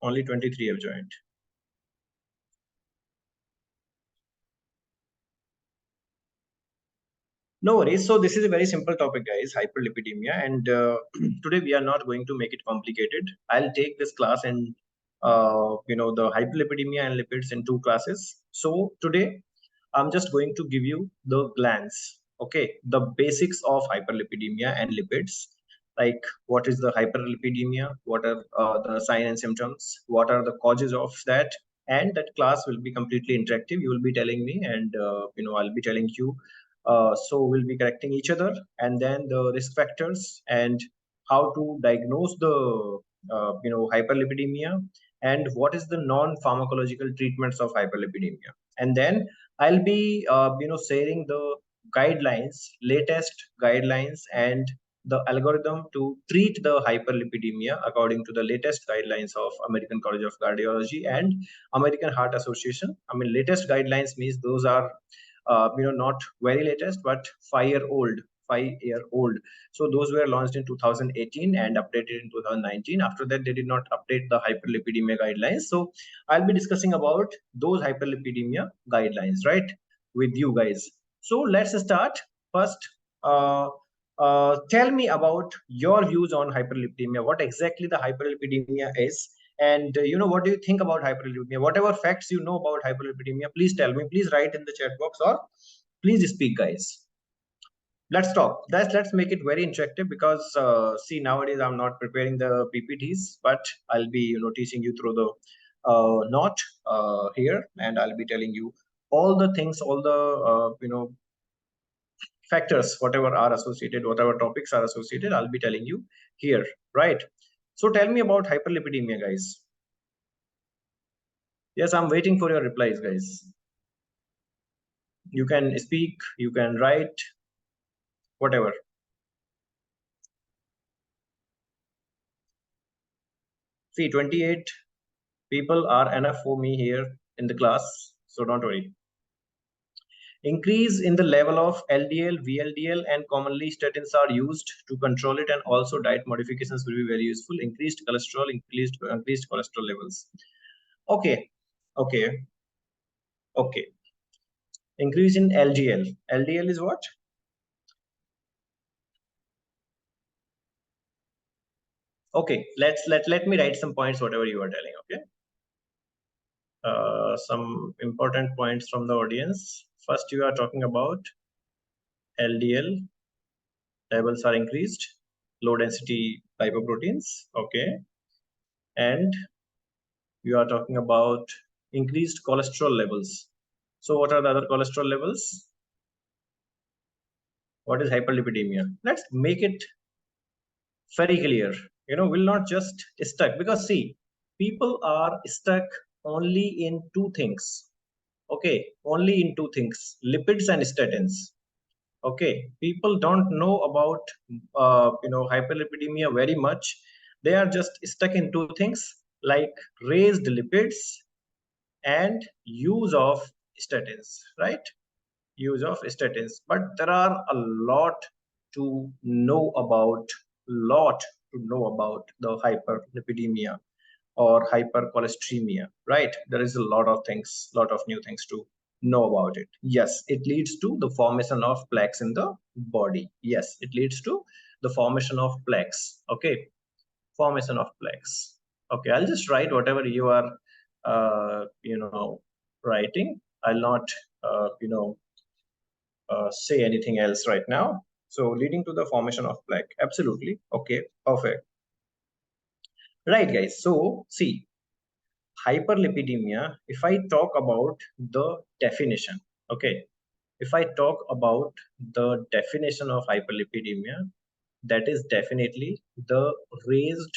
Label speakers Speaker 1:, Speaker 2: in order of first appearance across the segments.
Speaker 1: Only 23 have joined. No worries. So this is a very simple topic, guys, hyperlipidemia. And today we are not going to make it complicated. I'll take this class and, the hyperlipidemia and lipids in 2 classes. So today I'm just going to give you the glance, okay, the basics of hyperlipidemia and lipids, like what is the hyperlipidemia, what are the signs and symptoms, what are the causes of that, and that class will be completely interactive. You will be telling me, and I'll be telling you. So we'll be correcting each other, and then the risk factors and how to diagnose the hyperlipidemia, and what is the non-pharmacological treatments of hyperlipidemia. And then I'll be sharing the guidelines, latest guidelines, and the algorithm to treat the hyperlipidemia according to the latest guidelines of American College of Cardiology and American Heart Association. I mean, latest guidelines means those are not very latest, but 5-year old. 5-year old. So those were launched in 2018 and updated in 2019. After that, they did not update the hyperlipidemia guidelines. So I'll be discussing about those hyperlipidemia guidelines, right, with you guys. So let's start. First, tell me about your views on hyperlipidemia. What exactly the hyperlipidemia is, and what do you think about hyperlipidemia? Whatever facts you know about hyperlipidemia, please tell me. Please write in the chat box, or please speak, guys. Let's talk. Let's make it very interactive, because see, nowadays I'm not preparing the PPTs, but I'll be teaching you through the note here, and I'll be telling you all the things, all the factors, whatever are associated, whatever topics are associated, I'll be telling you here, right? So tell me about hyperlipidemia, guys. Yes, I'm waiting for your replies, guys. You can speak, you can write, whatever. See, 28 people are enough for me here in the class, so don't worry. Increase in the level of LDL, VLDL, and commonly statins are used to control it, and also diet modifications will be very useful. Increased cholesterol, increased cholesterol levels. Okay. Increase in LDL. LDL is what? Okay, let me write some points, whatever you are telling. Okay. Some important points from the audience. First, you are talking about LDL levels are increased, low density lipoproteins. Okay. And you are talking about increased cholesterol levels. So what are the other cholesterol levels? What is hyperlipidemia? Let's make it very clear. We'll not just stuck, because see, people are stuck only in 2 things. Okay, only in 2 things: lipids and statins. Okay, people don't know about hyperlipidemia very much. They are just stuck in 2 things, like raised lipids and use of statins, right? Use of statins. But there are a lot to know about, the hyperlipidemia or hypercholesteremia, right? There is a lot of new things to know about it. Yes, it leads to the formation of plaques in the body. Yes, it leads to the formation of plaques. Okay, formation of plaques. Okay, I'll just write whatever you are writing. I'll not say anything else right now. So leading to the formation of plaque. Absolutely. Okay, perfect. Right, guys. So see, hyperlipidemia, if I talk about the definition, okay, if I talk about the definition of hyperlipidemia, that is definitely the raised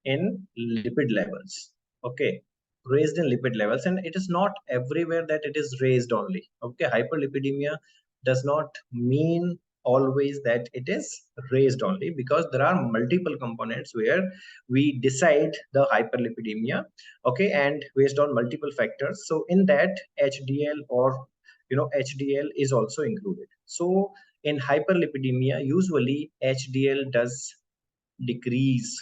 Speaker 1: in lipid levels. Okay, raised in lipid levels, and it is not everywhere that it is raised only. Okay, hyperlipidemia does not mean always that it is raised only, because there are multiple components where we decide the hyperlipidemia. Okay, and based on multiple factors. So in that, HDL or HDL is also included. So in hyperlipidemia, usually HDL does decrease.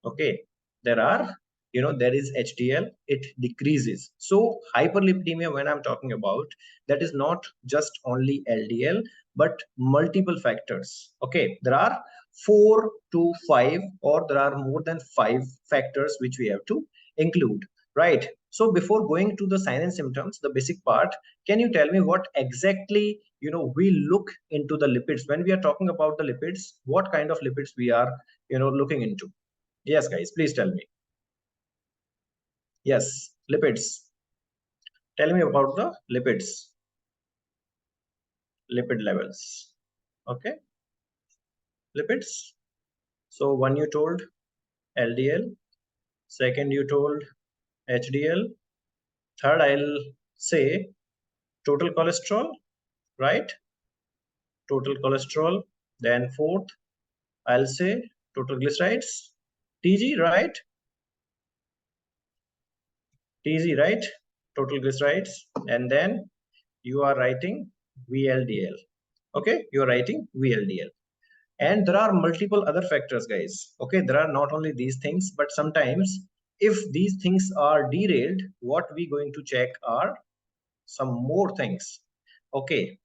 Speaker 1: Okay, there are there is HDL, it decreases. So hyperlipidemia, when I'm talking about, that is not just only LDL, but multiple factors. Okay, there are 4 to 5, or there are more than 5 factors which we have to include, right? So before going to the sign and symptoms, the basic part, can you tell me what exactly we look into the lipids when we are talking about the lipids? What kind of lipids we are looking into? Yes, guys, please tell me. Yes, lipids. Tell me about the lipids, lipid levels. Okay, lipids. So one you told LDL, second you told HDL, third I'll say total cholesterol, right? Total cholesterol. Then fourth I'll say total glycerides, TG, right? TG, right? Total glycerides. And then you are writing VLDL. Okay, you are writing VLDL. And there are multiple other factors, guys. Okay, there are not only these things, but sometimes if these things are derailed, what we going to check are some more things. Okay,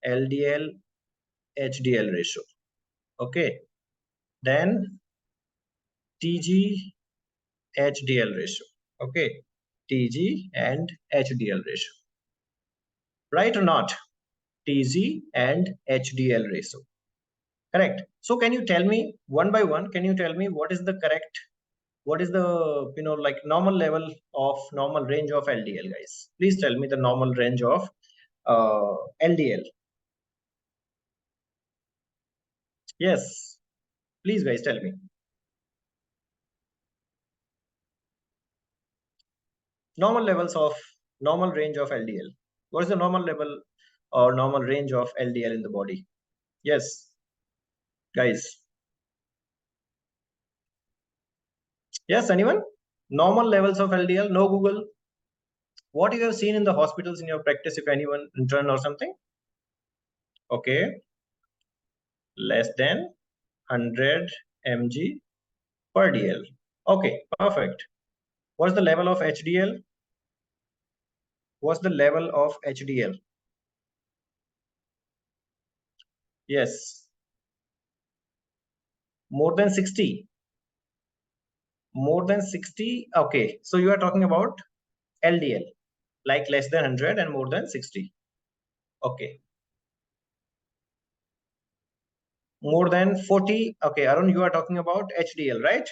Speaker 1: LDL HDL ratio. Okay, then TG HDL ratio. Okay, TG and HDL ratio, right or not? TG and HDL ratio, correct? So can you tell me one by one, can you tell me what is the correct, what is the like normal level of normal range of LDL, guys? Please tell me the normal range of LDL. Yes, please, guys, tell me normal levels of normal range of LDL. What is the normal level or normal range of LDL in the body? Yes, guys. Yes, anyone? Normal levels of LDL? No Google. What you have seen in the hospitals in your practice, if anyone intern or something? Okay, less than 100 mg per DL. Okay, perfect. What's the level of HDL? What's the level of HDL? Yes, more than 60. More than 60. Okay, so you are talking about LDL, like less than 100 and more than 60. Okay, more than 40. Okay, Arun, you are talking about HDL, right?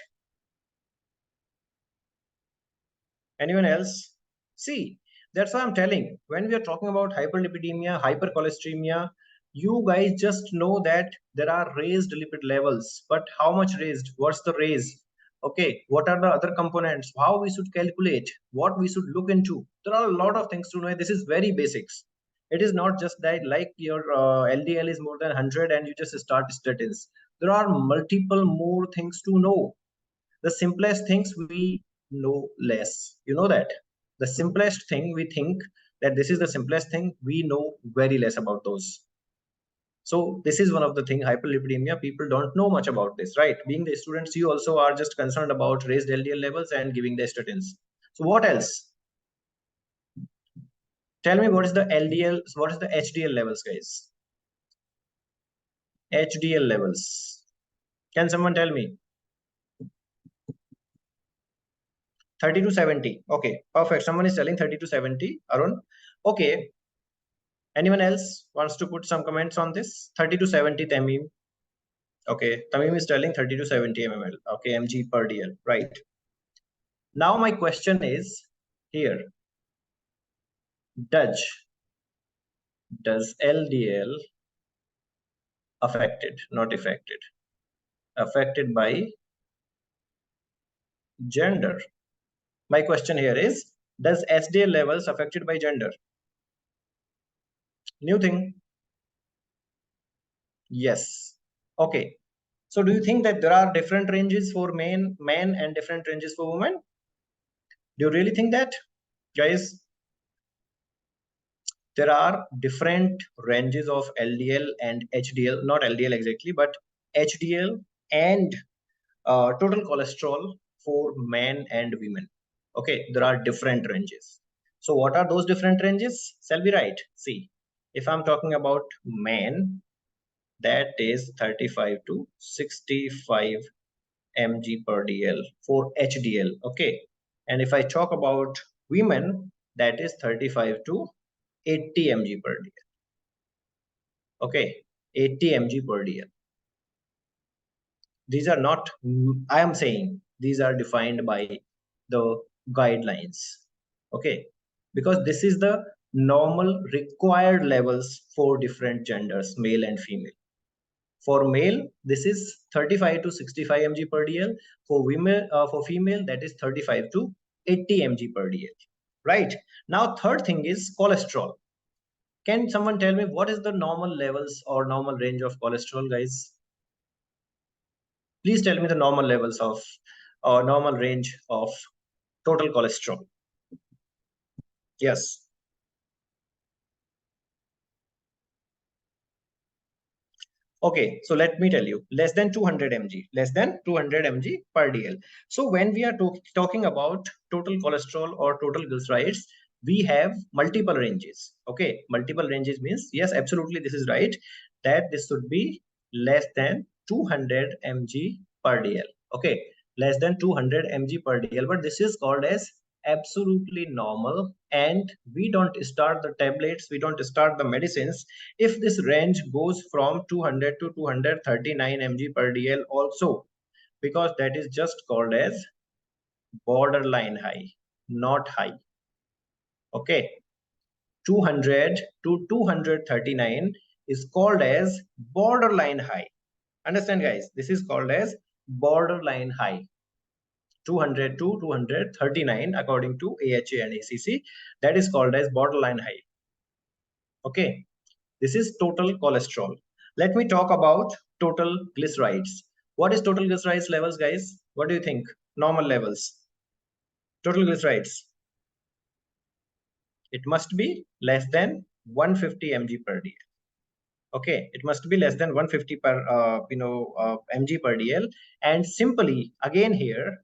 Speaker 1: Anyone else? See, that's why I'm telling. When we are talking about hyperlipidemia, hypercholesteremia, you guys just know that there are raised lipid levels. But how much raised? What's the raise? Okay, what are the other components? How we should calculate? What we should look into? There are a lot of things to know. This is very basics. It is not just that like your LDL is more than 100 and you just start statins. There are multiple more things to know. The simplest things we know less. You know that the simplest thing we think that this is the simplest thing, we know very less about those. So this is one of the thing, hyperlipidemia, people don't know much about this, right? Being the students, you also are just concerned about raised LDL levels and giving the statins. So what else? Tell me, what is the LDL, what is the HDL levels, guys? HDL levels, can someone tell me? 30 to 70. Okay, perfect. Someone is telling 30 to 70. Arun. Okay. Anyone else wants to put some comments on this? 30 to 70 Tamim. Okay, Tamim is telling 30 to 70 mml. Okay, mg per dl. Right. Now my question is here. Does LDL affected, not affected, affected by gender? My question here is, does HDL levels affected by gender? New thing. Yes. Okay. So do you think that there are different ranges for men and different ranges for women? Do you really think that, guys? There are different ranges of LDL and HDL, not LDL exactly, but HDL and total cholesterol for men and women. Okay, there are different ranges. So what are those different ranges? Shall we write? See, if I'm talking about men, that is 35 to 65 mg per dl for HDL. Okay, and if I talk about women, that is 35 to 80 mg per dl. Okay, 80 mg per dl. These are not, I am saying these are defined by the guidelines. Okay, because this is the normal required levels for different genders, male and female. For male, this is 35 to 65 mg per dl. For women, for female, that is 35 to 80 mg per dl. Right. Now, third thing is cholesterol. Can someone tell me what is the normal levels or normal range of cholesterol, guys? Please tell me the normal levels of or normal range of total cholesterol. Yes. Okay, so let me tell you, less than 200 mg, less than 200 mg per dl. So when we are talking about total cholesterol or total glycerides, we have multiple ranges. Okay, multiple ranges means, yes, absolutely, this is right, that this should be less than 200 mg per dl. Okay, less than 200 mg per dl, but this is called as absolutely normal, and we don't start the tablets, we don't start the medicines if this range goes from 200 to 239 mg per dl also, because that is just called as borderline high, not high. Okay, 200 to 239 is called as borderline high. Understand, guys? This is called as borderline high. 200 to 239 according to AHA and ACC, that is called as borderline high. Okay, this is total cholesterol. Let me talk about total glycerides. What is total glycerides levels, guys? What do you think? Normal levels. Total glycerides. It must be less than 150 mg per dl. Okay, it must be less than 150 per mg per dl. And simply again here,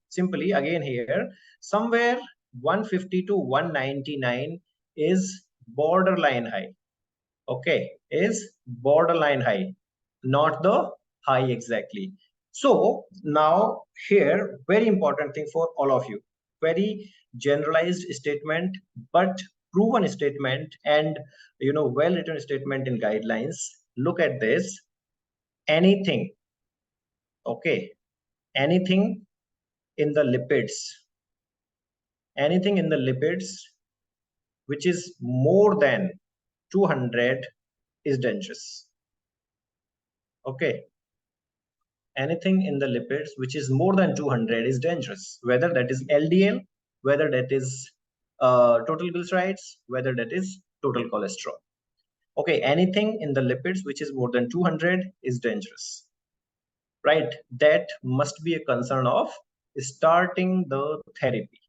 Speaker 1: somewhere 150 to 199 is borderline high. Okay, is borderline high, not the high exactly. So now here, very important thing for all of you, very generalized statement, but proven statement, and well written statement in guidelines. Look at this. Anything, okay, anything in the lipids, anything in the lipids which is more than 200 is dangerous. Okay, anything in the lipids which is more than 200 is dangerous, whether that is LDL, whether that is total glycerides, whether that is total cholesterol. Okay, anything in the lipids which is more than 200 is dangerous, right? That must be a concern of starting the therapy.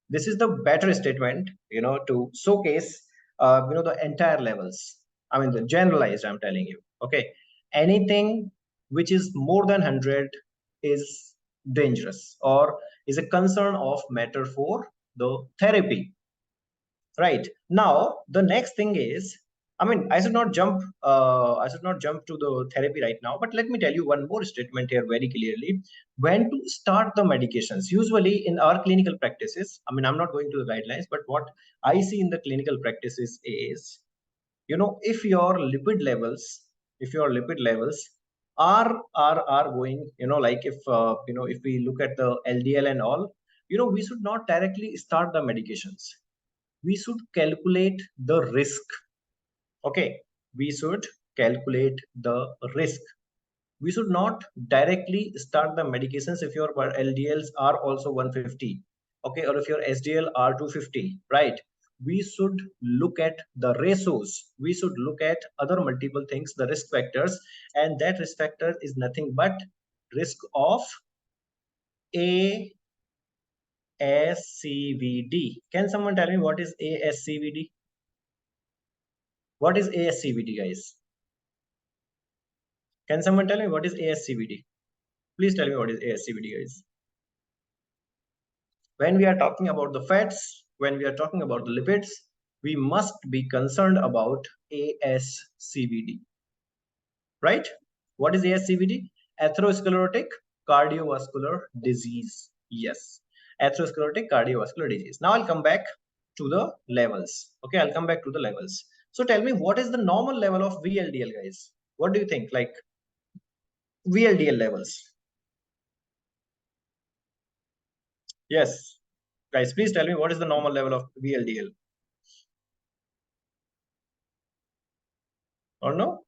Speaker 1: This is the better statement, to showcase the entire levels. I mean, the generalized, I'm telling you. Okay, anything which is more than 100 is dangerous or is a concern of matter for the therapy. Right. Now the next thing is, I mean, I should not jump to the therapy right now, but let me tell you one more statement here very clearly. When to start the medications? Usually in our clinical practices, I mean, I'm not going to the guidelines, but what I see in the clinical practices is, if your lipid levels, are going, like if we look at the LDL and all, we should not directly start the medications. We should calculate the risk. Okay, we should calculate the risk. We should not directly start the medications if your LDLs are also 150. Okay, or if your SDL are 250, right? We should look at the ratios. We should look at other multiple things, the risk factors, and that risk factor is nothing but risk of ASCVD. Can someone tell me what is ASCVD? What is ASCVD, guys? Can someone tell me what is ASCVD? Please tell me what is ASCVD, guys. when we are talking about the fats, when we are talking about the lipids, we must be concerned about ASCVD, right? What is ASCVD? Atherosclerotic cardiovascular disease. Yes, atherosclerotic cardiovascular disease. Now I'll come back to the levels. Okay, I'll come back to the levels. So tell me, what is the normal level of VLDL, guys? What do you think? Like VLDL levels? Yes, guys, please tell me what is the normal level of VLDL, or no?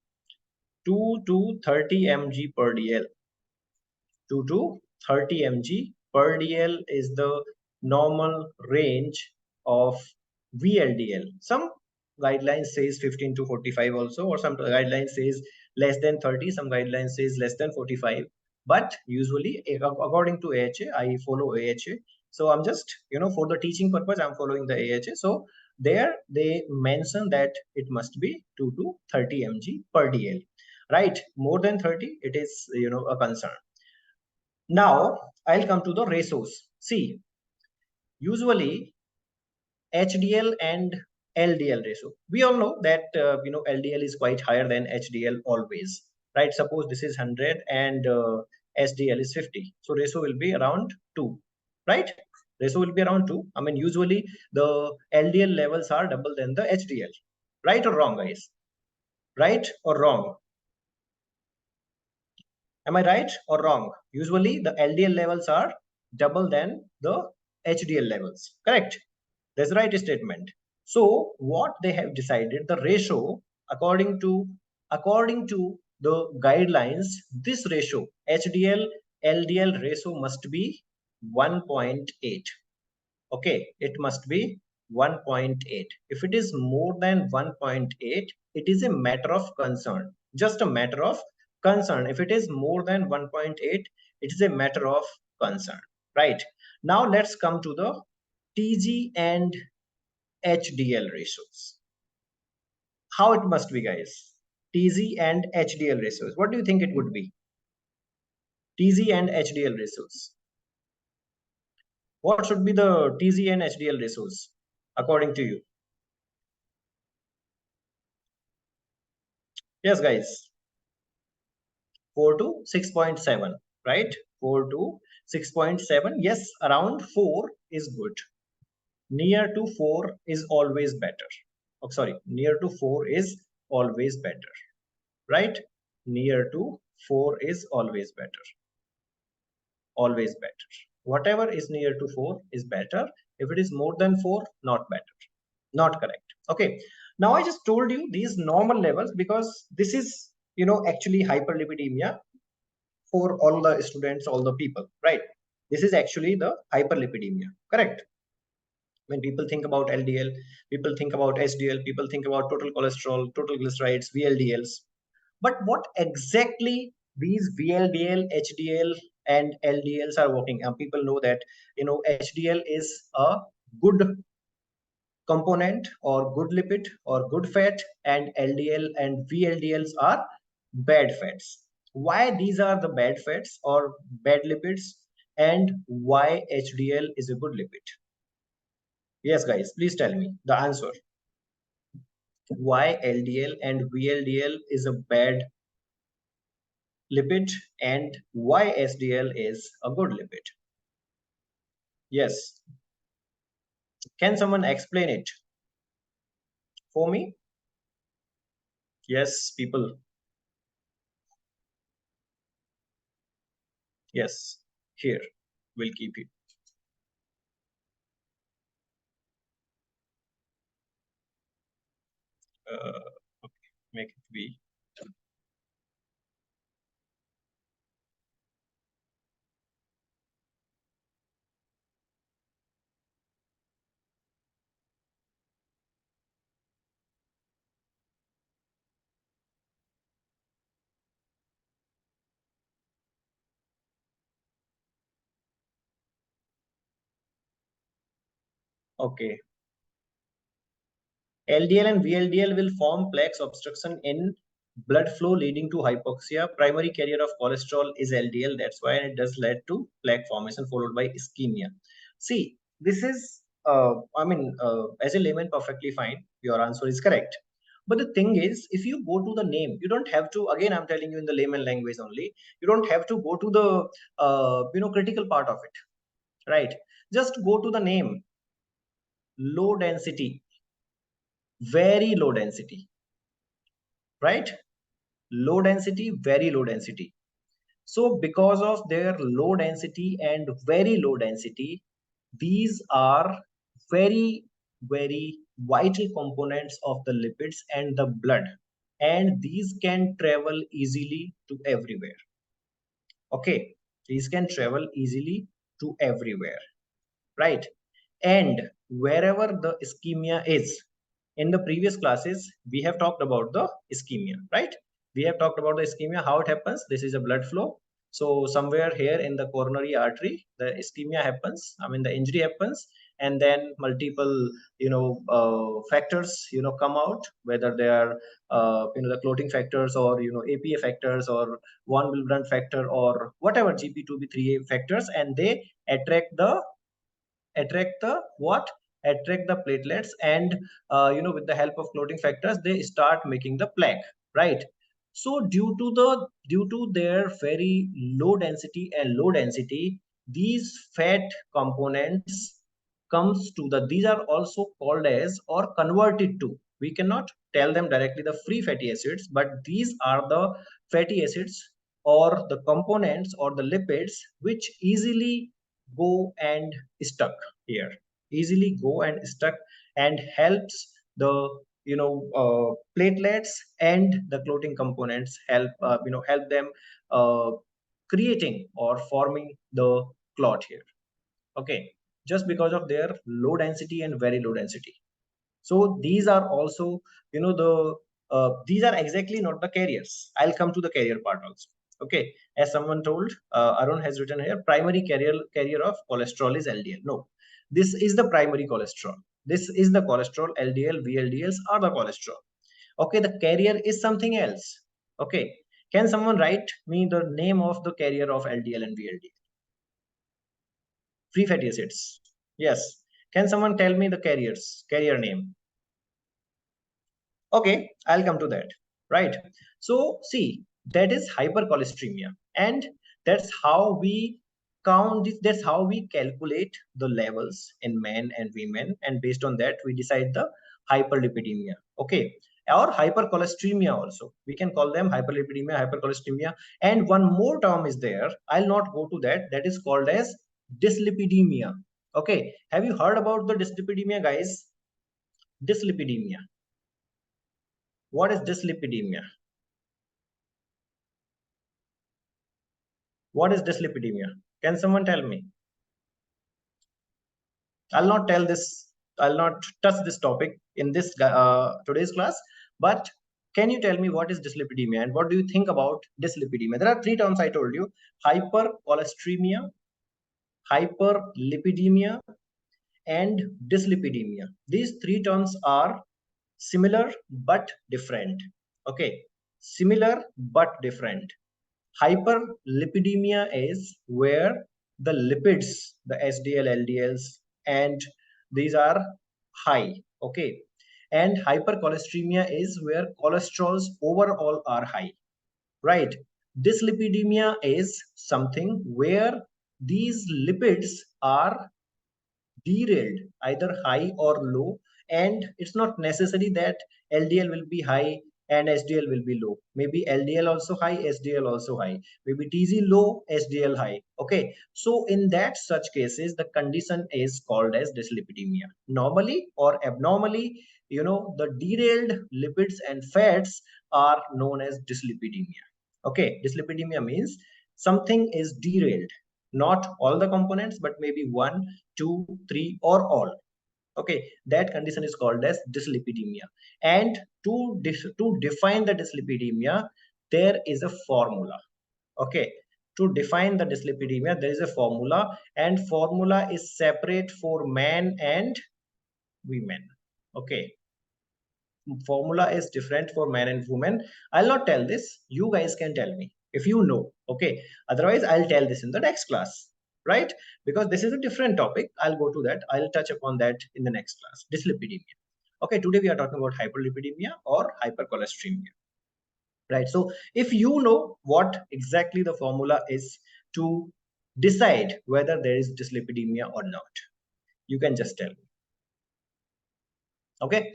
Speaker 1: 2 to 30 mg per dl. 2 to 30 mg per dl is the normal range of VLDL. Some guidelines says 15 to 45 also, or some guidelines says less than 30, some guidelines says less than 45. But usually, according to AHA, I follow AHA. So I'm just, for the teaching purpose, I'm following the AHA. So there they mention that it must be 2 to 30 mg per dl, right? More than 30, it is, a concern. Now I'll come to the ratios. See, usually HDL and LDL ratio. We all know that LDL is quite higher than HDL always, right? Suppose this is 100 and HDL is 50, so ratio will be around 2, right? Ratio will be around 2. I mean, usually the LDL levels are double than the HDL, right or wrong, guys? Right or wrong? Am I right or wrong? Usually the LDL levels are double than the HDL levels. Correct? That's the right statement. So what they have decided, the ratio according to the guidelines, this ratio HDL LDL ratio must be 1.8. Okay, it must be 1.8. If it is more than 1.8, it is a matter of concern. Just a matter of concern. If it is more than 1.8, it is a matter of concern, right? Now let's come to the TG and HDL ratios. How it must be, guys? TG and HDL ratios. What do you think it would be? TG and HDL ratios. What should be the TG and HDL ratios according to you? Yes, guys. 4 to 6.7, right? 4 to 6.7. Yes, around 4 is good. Near to 4 is always better. Oh, sorry, near to 4 is always better, right? Near to 4 is always better. Always better. Whatever is near to 4 is better. If it is more than 4, not better. Not correct. Okay. Now I just told you these normal levels because this is, actually hyperlipidemia for all the students, all the people, right? This is actually the hyperlipidemia, correct? When people think about LDL, people think about HDL, people think about total cholesterol, total glycerides, VLDLs. But what exactly these VLDL, HDL, and LDLs are working? And people know that HDL is a good component or good lipid or good fat, and LDL and VLDLs are bad fats. Why these are the bad fats or bad lipids, and why HDL is a good lipid? Yes, guys, please tell me the answer. Why LDL and VLDL is a bad lipid and why HDL is a good lipid? Yes. Can someone explain it for me? Yes, people. Yes, here. We'll keep it. Okay, make it B. Okay. LDL and VLDL will form plaques obstruction in blood flow leading to hypoxia. Primary carrier of cholesterol is LDL. That's why it does lead to plaque formation followed by ischemia. See, this is, as a layman, perfectly fine. Your answer is correct. But the thing is, if you go to the name, you don't have to, again, I'm telling you in the layman language only, you don't have to go to the, critical part of it, right? Just go to the name, low density, very low density, right? Low density, very low density. So because of their low density and very low density, these are very, very vital components of the lipids and the blood. And these can travel easily to everywhere. Okay, these can travel easily to everywhere, right? And wherever the ischemia is, in the previous classes, we have talked about the ischemia, right? We have talked about the ischemia, how it happens. This is a blood flow. So somewhere here in the coronary artery, the ischemia happens. I mean, the injury happens, and then multiple, factors, come out, whether they are, the clotting factors or, APA factors or von Willebrand factor or whatever GP2B3A factors, and they attract the attract the what attract the platelets, and with the help of clotting factors they start making the plaque, right? So due to their very low density, these fat components comes to the, these are also called as or converted to, we cannot tell them directly the free fatty acids, but these are the fatty acids or the components or the lipids which easily go and stuck here, easily go and stuck, and helps the, platelets and the clotting components help, help them uh, creating or forming the clot here. Okay, just because of their low density and very low density. So these are also, the these are exactly not the carriers. I'll come to the carrier part also. Okay, as someone told, Arun has written here, primary carrier of cholesterol is LDL. No, this is the primary cholesterol. This is the cholesterol. LDL, VLDLs are the cholesterol. Okay, the carrier is something else. Okay, can someone write me the name of the carrier of LDL and VLDL? Free fatty acids. Yes. Can someone tell me the carrier name? Okay, I'll come to that. Right. So see, that is hypercholesteremia, and that's how we count this, that's how we calculate the levels in men and women, and based on that we decide the hyperlipidemia. Okay. Or hypercholesteremia also. We can call them hyperlipidemia, hypercholesteremia. And one more term is there. I'll not go to that. That is called as dyslipidemia. Okay. Have you heard about the dyslipidemia, guys? Dyslipidemia. What is dyslipidemia? What is dyslipidemia? Can someone tell me? I'll not tell this, I'll not touch this topic in this today's class, but can you tell me what is dyslipidemia and what do you think about dyslipidemia? There are three terms I told you: hypercholesteremia, hyperlipidemia, and dyslipidemia. These three terms are similar but different. Okay, similar but different. Hyperlipidemia is where the lipids, the SDL, LDLs, and these are high. Okay. And hypercholesteremia is where cholesterols overall are high. Right. Dyslipidemia is something where these lipids are derailed, either high or low, and it's not necessary that LDL will be high and SDL will be low. Maybe LDL also high, SDL also high, maybe TZ low, SDL high. Okay, so in that such cases the condition is called as dyslipidemia. Normally or abnormally, the derailed lipids and fats are known as dyslipidemia. Okay, dyslipidemia means something is derailed, not all the components, but maybe one, two, three, or all. Okay, that condition is called as dyslipidemia. And to define the dyslipidemia, there is a formula. Okay, to define the dyslipidemia, there is a formula, and formula is separate for man and women. Okay, formula is different for man and woman. I'll not tell this. You guys can tell me if you know. Okay, otherwise I'll tell this in the next class. right? Because this is a different topic. I'll go to that. I'll touch upon that in the next class. Dyslipidemia. Okay, today we are talking about hyperlipidemia or hypercholesteremia, right? So if you know what exactly the formula is to decide whether there is dyslipidemia or not, you can just tell me. Okay,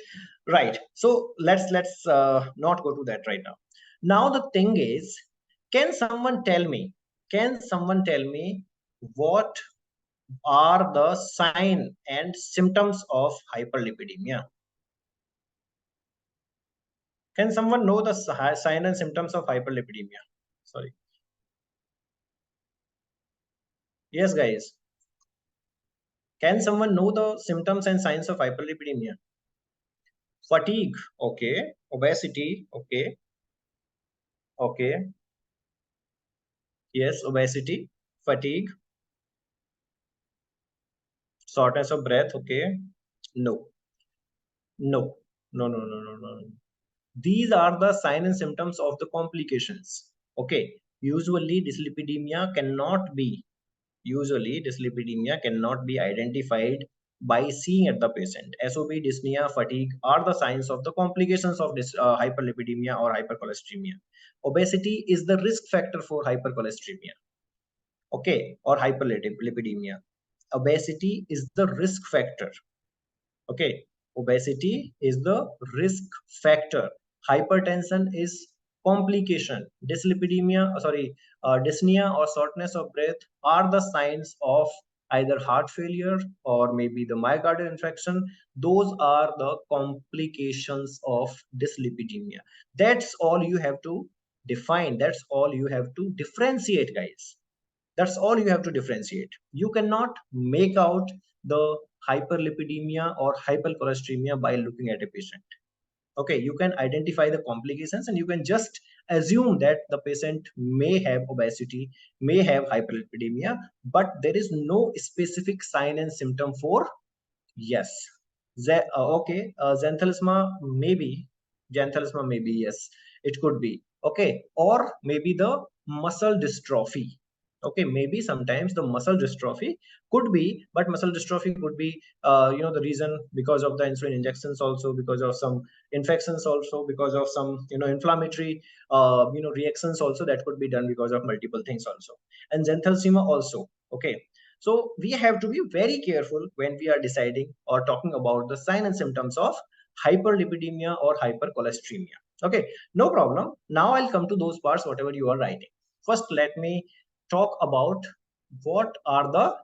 Speaker 1: right. So let's not go to that right now. Now the thing is, can someone tell me? Can someone tell me what are the sign and symptoms of hyperlipidemia? Can someone know the sign and symptoms of hyperlipidemia? Sorry. Yes, guys. Can someone know the symptoms and signs of hyperlipidemia? Fatigue, okay. Obesity, okay. Okay. Yes, obesity, fatigue, shortness of breath, okay. No, no, no, no, no, no, no. These are the signs and symptoms of the complications. Okay. Usually dyslipidemia cannot be identified by seeing at the patient. SOB, dyspnea, fatigue are the signs of the complications of this hyperlipidemia or hypercholesteremia. Obesity is the risk factor for hypercholesteremia, okay, or hyperlipidemia. Obesity is the risk factor. Okay, obesity is the risk factor. Hypertension is complication. Dyspnea or shortness of breath are the signs of either heart failure or maybe the myocardial infarction. Those are the complications of dyslipidemia. That's all you have to define. That's all you have to differentiate, guys. That's all you have to differentiate. You cannot make out the hyperlipidemia or hypercholesteremia by looking at a patient. Okay, you can identify the complications and you can just assume that the patient may have obesity, may have hyperlipidemia, but there is no specific sign and symptom for yes. Okay, xanthelasma maybe, yes, it could be. Okay, or maybe the muscle dystrophy. Okay, maybe sometimes the muscle dystrophy could be, but muscle dystrophy could be, the reason because of the insulin injections, also because of some infections, also because of some, inflammatory, reactions also that could be done because of multiple things also, and xanthelasma also. Okay, so we have to be very careful when we are deciding or talking about the sign and symptoms of hyperlipidemia or hypercholesteremia. Okay, no problem. Now I'll come to those parts, whatever you are writing. First, let me talk about what are the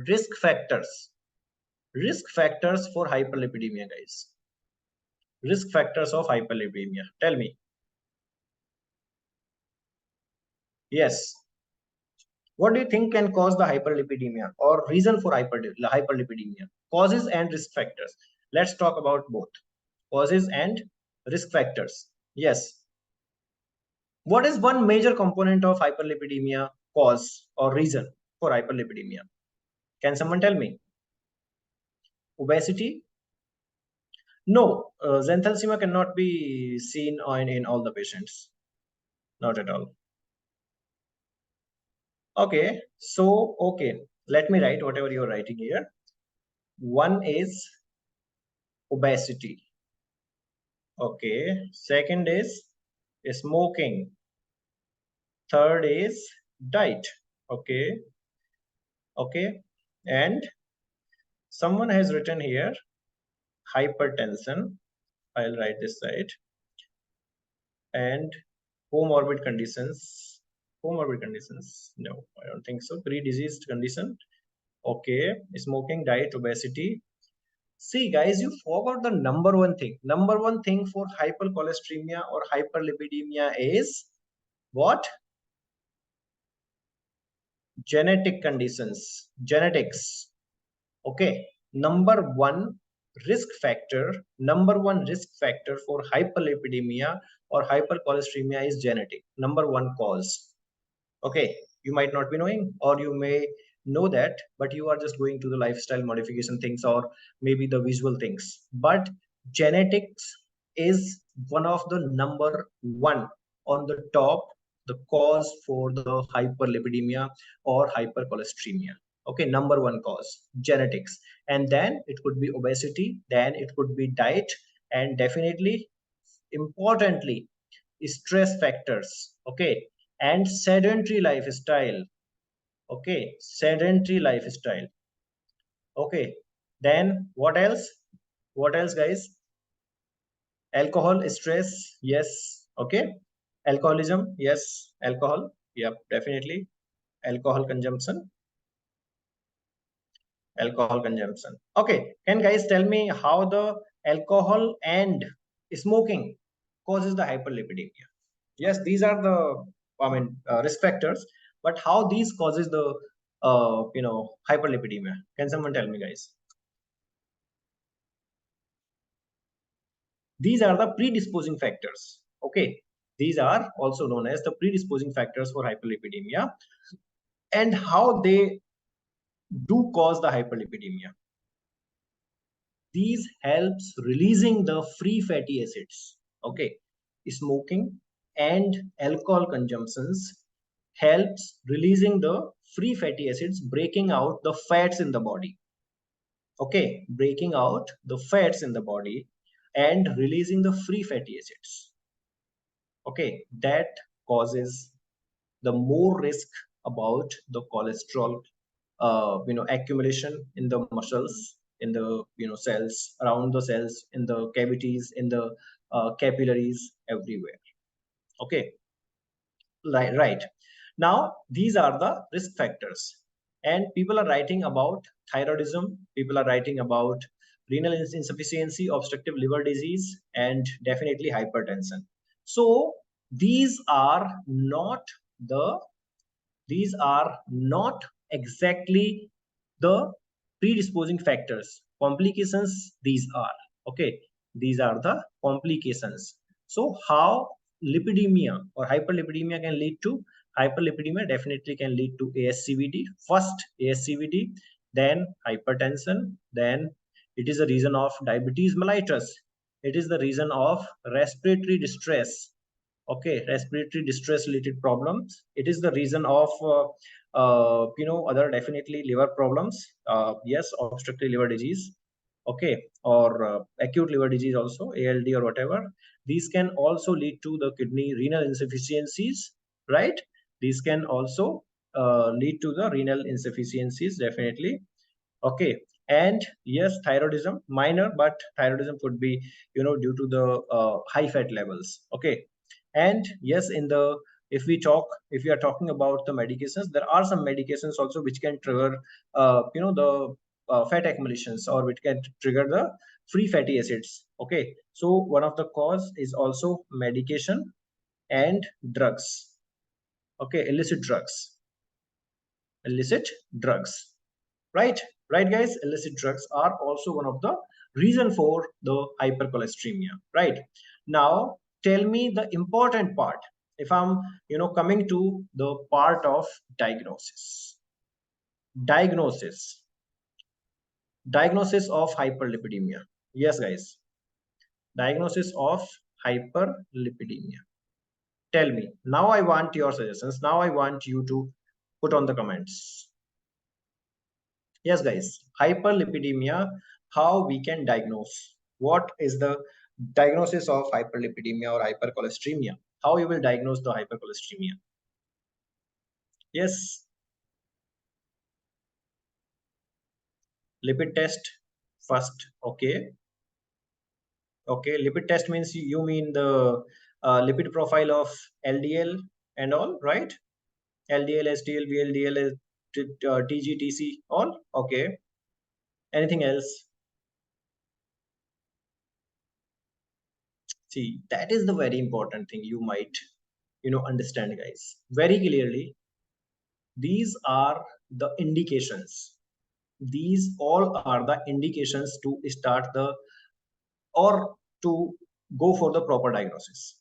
Speaker 1: risk factors. Risk factors for hyperlipidemia, guys. Risk factors of hyperlipidemia. Tell me. Yes. What do you think can cause the hyperlipidemia or reason for hyperlipidemia? Causes and risk factors. Let's talk about both causes and risk factors. Yes. What is one major component of hyperlipidemia cause or reason for hyperlipidemia? Can someone tell me? Obesity? No, xanthelasma cannot be seen in all the patients. Not at all. Okay, so, okay, let me write whatever you're writing here. One is obesity. Okay, second is smoking. Third is diet. Okay, okay, and someone has written here hypertension. I'll write this side. And comorbid conditions. Comorbid conditions. No, I don't think so. Pre-diseased condition. Okay, smoking, diet, obesity. See, guys, you forgot the number one thing. Number one thing for hypercholesteremia or hyperlipidemia is what? Genetic conditions. Genetics. Okay, number one risk factor for hyperlipidemia or hypercholesteremia is genetic. Number one cause. Okay, you might not be knowing, or you may know that, but you are just going to the lifestyle modification things or maybe the visual things. But genetics is one of the number one on the top the cause for the hyperlipidemia or hypercholesteremia. Okay, number one cause, genetics, and then it could be obesity, then it could be diet, and definitely, importantly, stress factors. Okay, and sedentary lifestyle. Okay, sedentary lifestyle. Okay, then what else? What else, guys? Alcohol, stress, yes. Okay, alcoholism, yes. Alcohol, yep, definitely. Alcohol consumption, alcohol consumption. Okay, can guys tell me how the alcohol and smoking causes the hyperlipidemia? Yes, these are the, I mean, risk factors, but how these causes the hyperlipidemia? Can someone tell me, guys? These are the predisposing factors. Okay, these are also known as the predisposing factors for hyperlipidemia, and how they do cause the hyperlipidemia. These helps releasing the free fatty acids. Okay, smoking and alcohol consumptions helps releasing the free fatty acids, breaking out the fats in the body. Okay, breaking out the fats in the body and releasing the free fatty acids. Okay, that causes the more risk about the cholesterol accumulation in the muscles, in the cells, around the cells, in the cavities, in the capillaries, everywhere. Okay, right. Now these are the risk factors, and people are writing about thyroidism, people are writing about renal insufficiency, obstructive liver disease, and definitely hypertension. So these are not the these are not exactly the predisposing factors. Complications, these are. Okay, these are the complications. So how lipidemia or hyperlipidemia can lead to? Hyperlipidemia definitely can lead to ASCVD. First ASCVD, then hypertension, then it is a reason of diabetes mellitus. It is the reason of respiratory distress. Okay, respiratory distress related problems. It is the reason of other, definitely, liver problems. Yes, obstructive liver disease. Okay, or acute liver disease also, ALD or whatever. These can also lead to the kidney renal insufficiencies, right? These can also lead to the renal insufficiencies, definitely. Okay, and yes, thyroidism, minor, but thyroidism could be due to the high fat levels. Okay, and yes, in the, if we are talking about the medications, there are some medications also which can trigger the fat accumulations, or which can trigger the free fatty acids. Okay, so one of the cause is also medication and drugs. Okay, illicit drugs. Right, right, guys. Illicit drugs are also one of the reason for the hypercholesteremia. Right, now tell me the important part. If I'm coming to the part of diagnosis, diagnosis diagnosis of hyperlipidemia. Yes, guys, diagnosis of hyperlipidemia. Tell me now. I want your suggestions. Now I want you to put on the comments. Yes, guys, hyperlipidemia, how we can diagnose? What is the diagnosis of hyperlipidemia or hypercholesteremia? How you will diagnose the hypercholesteremia? Yes, lipid test first. Okay, okay. Lipid test means you mean the lipid profile of LDL and all, right? LDL, SDL, VLDL, TG, TC, all. Okay. Anything else? See, that is the very important thing you might understand, guys, very clearly. These are the indications. These all are the indications to start the, or to go for the proper diagnosis.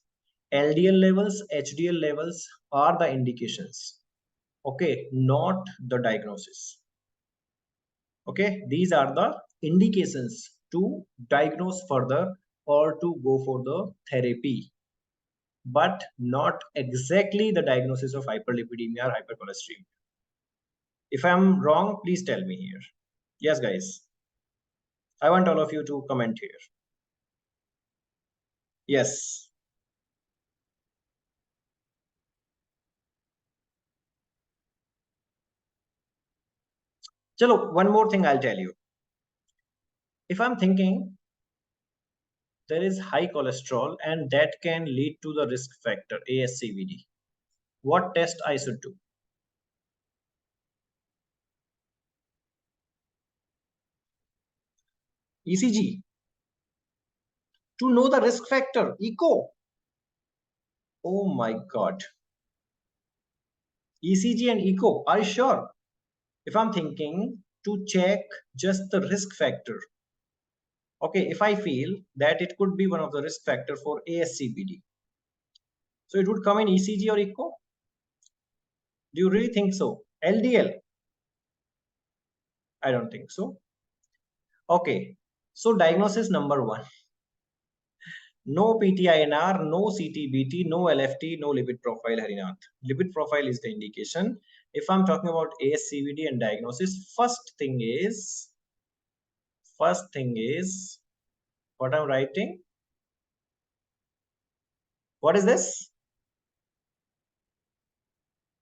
Speaker 1: LDL levels, HDL levels are the indications. Okay, not the diagnosis. Okay, these are the indications to diagnose further or to go for the therapy. but not exactly the diagnosis of hyperlipidemia or hypercholesteremia. If I'm wrong, please tell me here. Yes, guys. I want all of you to comment here. Yes. Chalo, one more thing I'll tell you. If I'm thinking there is high cholesterol and that can lead to the risk factor ASCVD, what test I should do? ECG. To know the risk factor, echo. Oh my God. ECG and echo, are you sure? If I'm thinking to check just the risk factor, okay, if I feel that it could be one of the risk factor for ASCVD, so it would come in ECG or echo? Do you really think so? LDL? I don't think so. Okay, so diagnosis number one. No PTINR, no CTBT, no LFT, no lipid profile, Harinath. Lipid profile is the indication. If I'm talking about ASCVD and diagnosis, first thing is what I'm writing. What is this?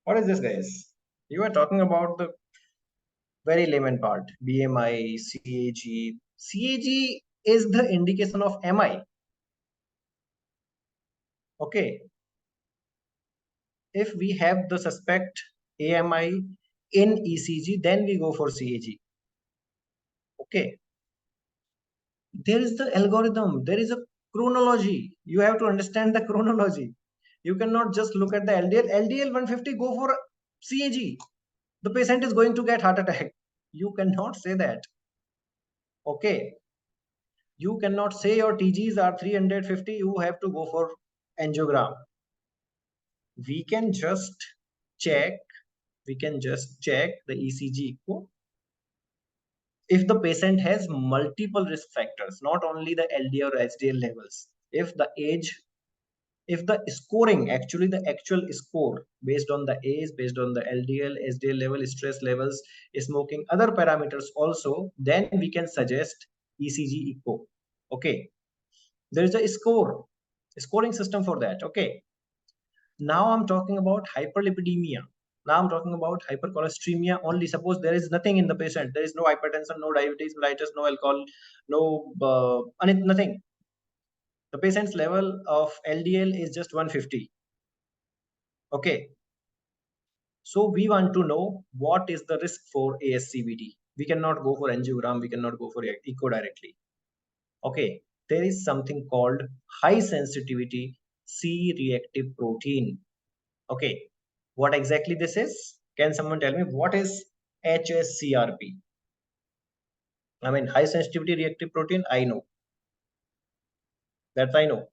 Speaker 1: What is this, guys? You are talking about the very layman part. BMI, CAG. CAG is the indication of MI. Okay. If we have the suspect AMI in ECG, then we go for CAG. Okay. There is the algorithm. There is a chronology. You have to understand the chronology. You cannot just look at the LDL. LDL 150, go for CAG. The patient is going to get heart attack. You cannot say that. Okay. You cannot say your TGs are 350. You have to go for angiogram. We can just check. We can just check the ECG echo if the patient has multiple risk factors, not only the LDL or HDL levels. If the age, if the scoring, actually the actual score based on the age, based on the LDL, HDL level, stress levels, smoking, other parameters also, then we can suggest ECG echo. Okay. There is a scoring system for that. Okay. Now I'm talking about hyperlipidemia. Now I'm talking about hypercholesteremia only. Suppose there is nothing in the patient. There is no hypertension, no diabetes, mellitus, no alcohol, no nothing. The patient's level of LDL is just 150. Okay. So we want to know what is the risk for ASCVD. We cannot go for angiogram. We cannot go for echo directly. Okay. There is something called high sensitivity C-reactive protein. Okay. What exactly this is? Can someone tell me what is HSCRP? I mean, high sensitivity reactive protein, I know. That I know.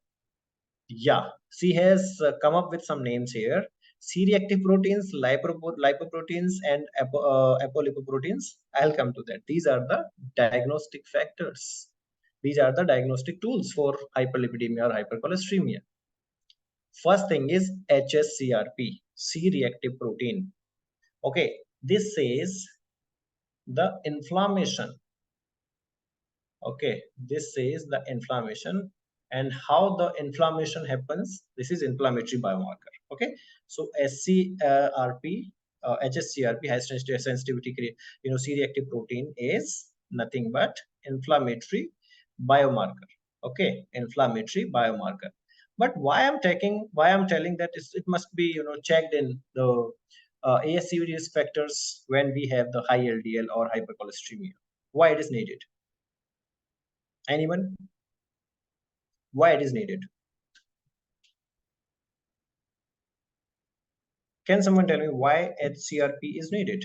Speaker 1: Yeah, she has come up with some names here. C-reactive proteins, lipoproteins, and apolipoproteins. I'll come to that. These are the diagnostic factors. These are the diagnostic tools for hyperlipidemia or hypercholesteremia. First thing is HSCRP, C-reactive protein. Okay, this says the inflammation. Okay, this says the inflammation and how the inflammation happens. This is inflammatory biomarker. Okay, so SCRP, HSCRP, high sensitivity, C-reactive protein is nothing but inflammatory biomarker. Okay, inflammatory biomarker. But why I'm telling that it must be checked in the ASCVD risk factors when we have the high LDL or hypercholesteremia. Why it is needed? Anyone? Why it is needed? Can someone tell me why HCRP is needed?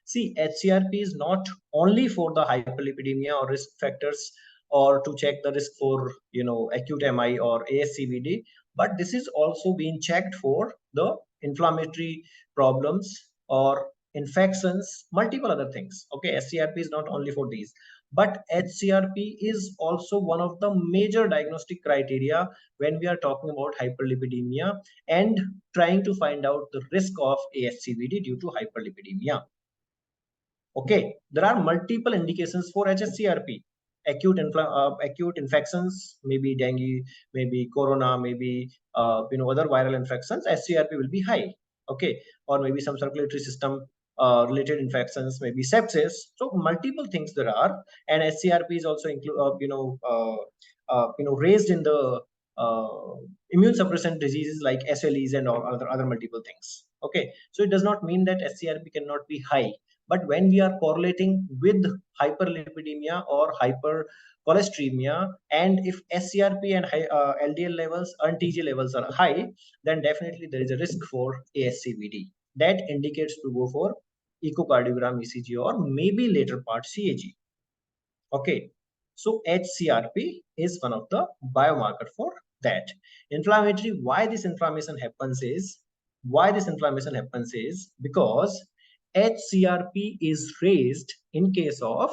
Speaker 1: See, HCRP is not only for the hyperlipidemia or risk factors or to check the risk for acute MI or ASCVD, but this is also being checked for the inflammatory problems or infections, multiple other things. Okay, HCRP is not only for these. But HCRP is also one of the major diagnostic criteria when we are talking about hyperlipidemia and trying to find out the risk of ASCVD due to hyperlipidemia. Okay, there are multiple indications for HSCRP. Acute infections, maybe dengue, maybe corona, maybe other viral infections. SCRP will be high. Okay, or maybe some circulatory system related infections, maybe sepsis. So multiple things there are, and SCRP is also raised in the uh, immune suppressant diseases like SLEs and all other multiple things. Okay, so it does not mean that SCRP cannot be high, but when we are correlating with hyperlipidemia or hypercholesteremia, and if SCRP and LDL levels and TG levels are high, then definitely there is a risk for ASCVD. That indicates to go for echocardiogram, ECG, or maybe later part CAG. Okay, so HCRP is one of the biomarker for that. Inflammatory, why this inflammation happens is because HCRP is raised in case of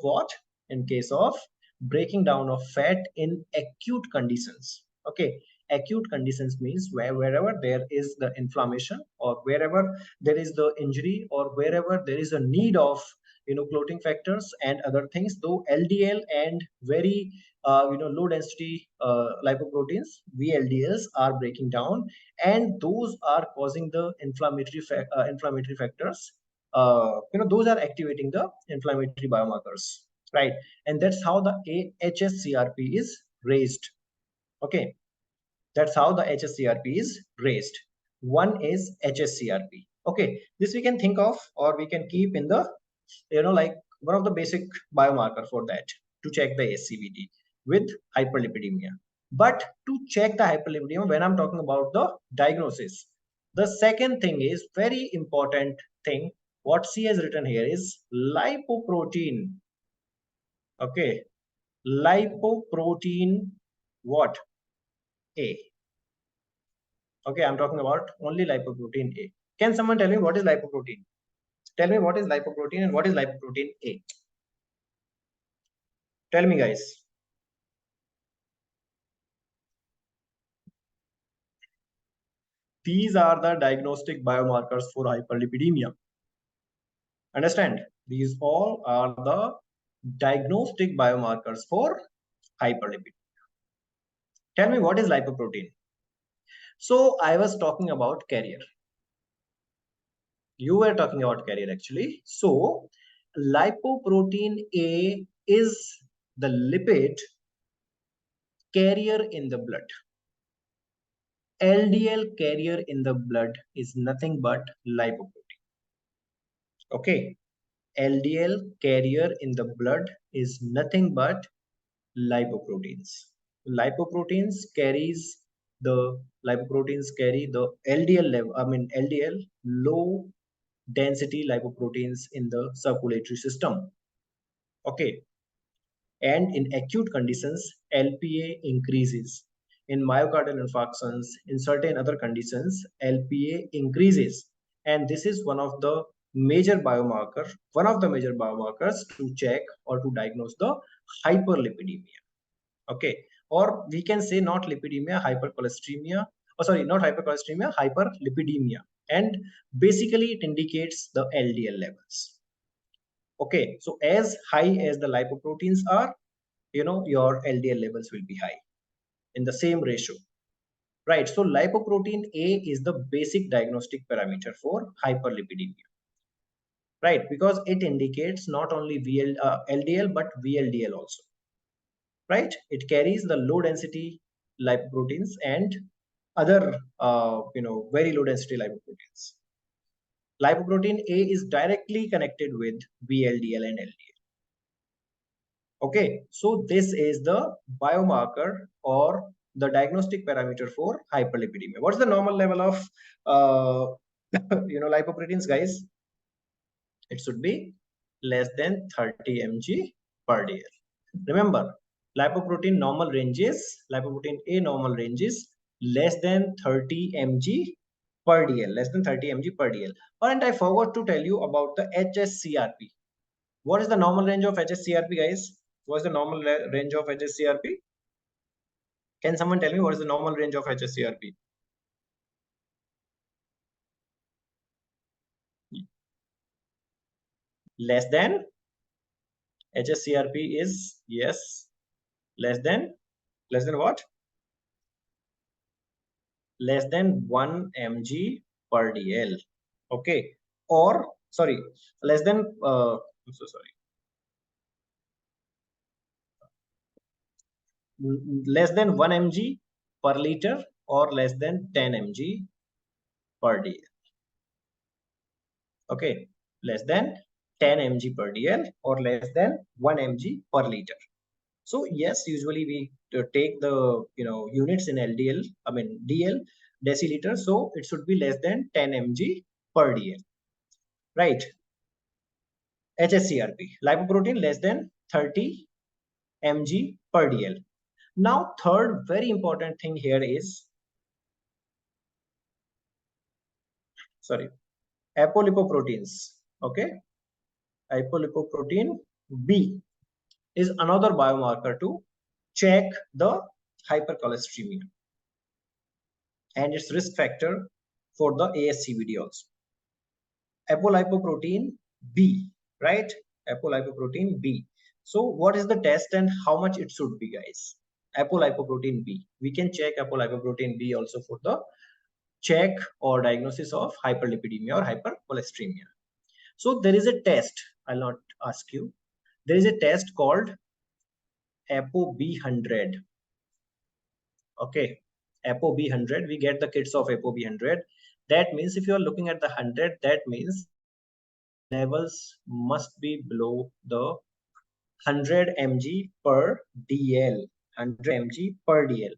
Speaker 1: what? In case of breaking down of fat in acute conditions. Okay, acute conditions means wherever there is the inflammation, or wherever there is the injury, or wherever there is a need of clotting factors and other things, though LDL and very low density lipoproteins, VLDLs, are breaking down, and those are causing the inflammatory factors. Those are activating the inflammatory biomarkers, right? And that's how the HSCRP is raised. Okay, that's how the HSCRP is raised. One is HSCRP. Okay, this we can think of, or we can keep in the like one of the basic biomarker for that, to check the ASCVD with hyperlipidemia. But to check the hyperlipidemia, when I'm talking about the diagnosis, the second thing is very important thing. What she has written here is lipoprotein. Okay, lipoprotein what? A. Okay, I'm talking about only lipoprotein A. Can someone tell me what is lipoprotein? Tell me what is lipoprotein and what is lipoprotein A. Tell me, guys. These are the diagnostic biomarkers for hyperlipidemia. Understand? These all are the diagnostic biomarkers for hyperlipidemia. Tell me what is lipoprotein. So I was talking about carrier. You were talking about carrier actually. So lipoprotein A is the lipid carrier in the blood. LDL carrier in the blood is nothing but lipoprotein. Okay, LDL carrier in the blood is nothing but lipoproteins. Lipoproteins carry the LDL level, LDL, low density lipoproteins in the circulatory system. Okay, and in acute conditions, LPA increases. In myocardial infarctions, in certain other conditions, LPA increases. And this is one of the major biomarkers to check or to diagnose the hyperlipidemia. Okay, or we can say not lipidemia, hypercholesteremia. Oh, sorry, not hypercholesteremia, hyperlipidemia. And basically it indicates the LDL levels. Okay, so as high as the lipoproteins are, your LDL levels will be high in the same ratio, right? So lipoprotein A is the basic diagnostic parameter for hyperlipidemia, right? Because it indicates not only LDL but VLDL also, right? It carries the low density lipoproteins and other, very low density lipoproteins. Lipoprotein A is directly connected with VLDL and LDL. Okay, so this is the biomarker or the diagnostic parameter for hyperlipidemia. What's the normal level of lipoproteins, guys? It should be less than 30 mg per day. Remember, lipoprotein A normal range is less than 30 mg per DL, less than 30 mg per DL. And I forgot to tell you about the HSCRP. What is the normal range of HSCRP, guys? What is the normal range of HSCRP? Can someone tell me what is the normal range of HSCRP? Less than HSCRP is, yes, less than what? Less than 1 mg per dl. Okay, or sorry, less than I'm so sorry, less than 1 mg per liter or less than 10 mg per dl. Okay, less than 10 mg per dl or less than 1 mg per liter. So yes, usually we take the units in LDL, I mean DL, deciliter. So it should be less than 10 mg per dl, right? HSCRP, lipoprotein less than 30 mg per dl. Now, third very important thing here is, sorry, apolipoproteins. Okay, apolipoprotein B is another biomarker to check the hypercholesteremia and its risk factor for the ASCVD also. Apolipoprotein B, right? Apolipoprotein B. So what is the test and how much it should be, guys? Apolipoprotein B. We can check apolipoprotein B also for the check or diagnosis of hyperlipidemia or hypercholesteremia. So there is a test. I'll not ask you. There is a test called ApoB100. Okay, ApoB100. We get the kits of ApoB100. That means if you are looking at the 100, that means levels must be below the 100 mg per dl. 100 mg per dl.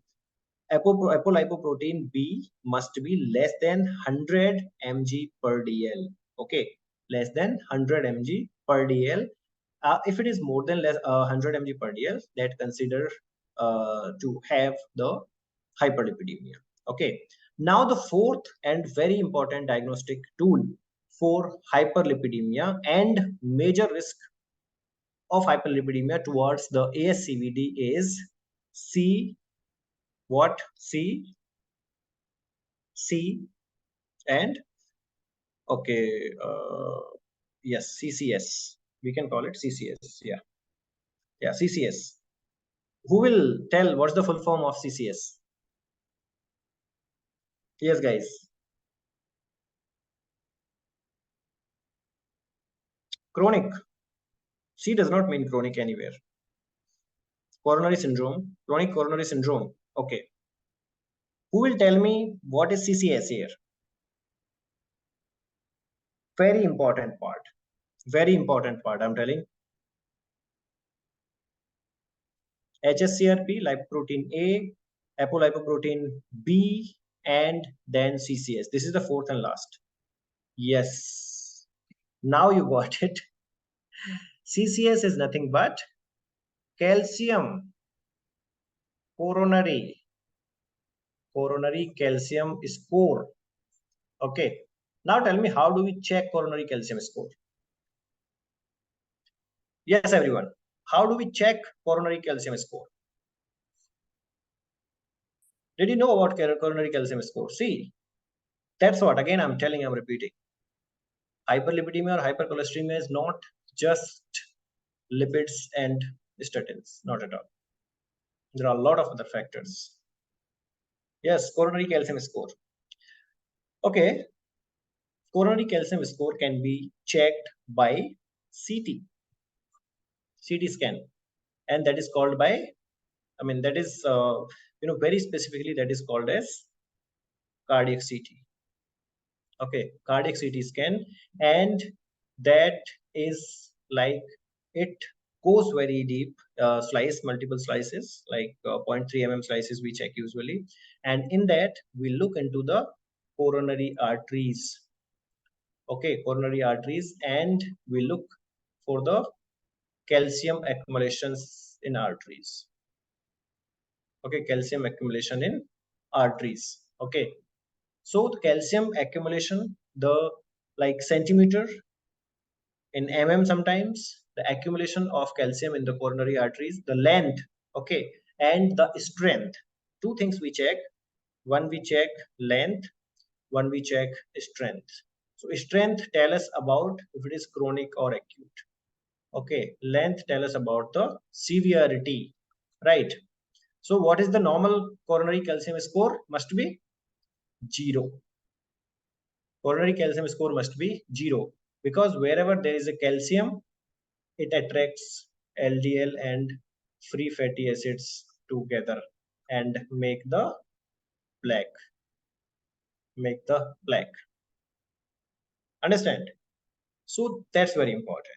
Speaker 1: Apolipoprotein B must be less than 100 mg per dl. Okay, less than 100 mg per dl. If it is more than 100 mg per dl, that consider to have the hyperlipidemia. Okay, now the fourth and very important diagnostic tool for hyperlipidemia and major risk of hyperlipidemia towards the ASCVD is C. What? C and okay, yes, CCS. We can call it CCS. Yeah, CCS. Who will tell what's the full form of CCS? Yes, guys. Chronic. C does not mean chronic anywhere. Coronary syndrome, chronic coronary syndrome. Okay. Who will tell me what is CCS here? Very important part. Very important part, I'm telling. HSCRP, lipoprotein A, apolipoprotein B, and then CCS. This is the fourth and last. Yes. Now you got it. CCS is nothing but calcium coronary calcium score. Okay. Now tell me, how do we check coronary calcium score? Yes, everyone. How do we check coronary calcium score? Did you know about coronary calcium score? See, that's what, again, I'm telling, I'm repeating. Hyperlipidemia or hypercholesteremia is not just lipids and statins, not at all. There are a lot of other factors. Yes, coronary calcium score. Okay, coronary calcium score can be checked by CT scan, and that is called by, I mean, that is, very specifically, that is called as cardiac CT. Okay, cardiac CT scan, and that is like, it goes very deep, multiple slices, like 0.3 mm slices we check usually, and in that we look into the coronary arteries. Okay, coronary arteries, and we look for the calcium accumulations in arteries. Okay, calcium accumulation in arteries. Okay, so the calcium accumulation, the like centimeter in mm sometimes, the accumulation of calcium in the coronary arteries, the length, okay, and the strength. Two things we check. One we check length, one we check strength. So strength tell us about if it is chronic or acute. Okay, length tell us about the severity, right? So what is the normal coronary calcium score? Must be 0. Coronary calcium score must be 0 because wherever there is a calcium, it attracts LDL and free fatty acids together and plaque, make the plaque. Understand? So that's very important.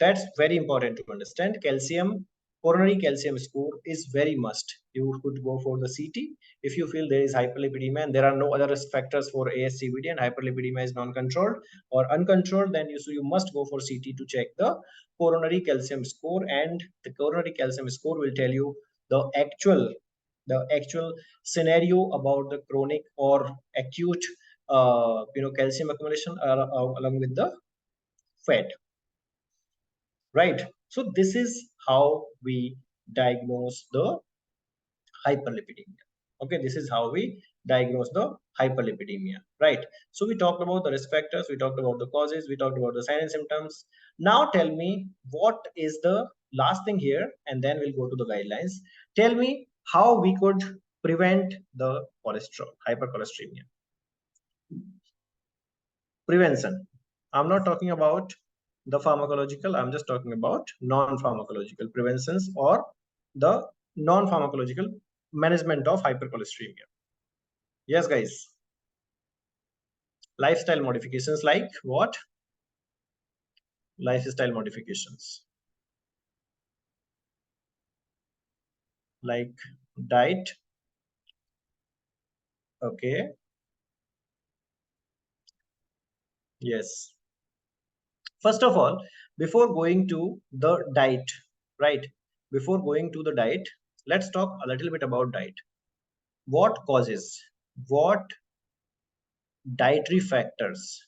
Speaker 1: That's very important to understand. Calcium, coronary calcium score is very must. You could go for the CT if you feel there is hyperlipidemia and there are no other risk factors for ASCVD and hyperlipidemia is non-controlled or uncontrolled, then you must go for CT to check the coronary calcium score, and the coronary calcium score will tell you the actual scenario about the chronic or acute calcium accumulation along with the fat, right? So this is how we diagnose the hyperlipidemia. Okay, this is how we diagnose the hyperlipidemia, right? So we talked about the risk factors, we talked about the causes, we talked about the signs and symptoms. Now tell me what is the last thing here, and then we'll go to the guidelines. Tell me how we could prevent the cholesterol, hypercholesteremia. Prevention. I'm not talking about the pharmacological, I'm just talking about non-pharmacological preventions or the non-pharmacological management of hypercholesteremia. Yes, guys. Lifestyle modifications like what? Lifestyle modifications like diet. Okay. Yes. First of all, before going to the diet, right? Before going to the diet, let's talk a little bit about diet. What causes? What dietary factors?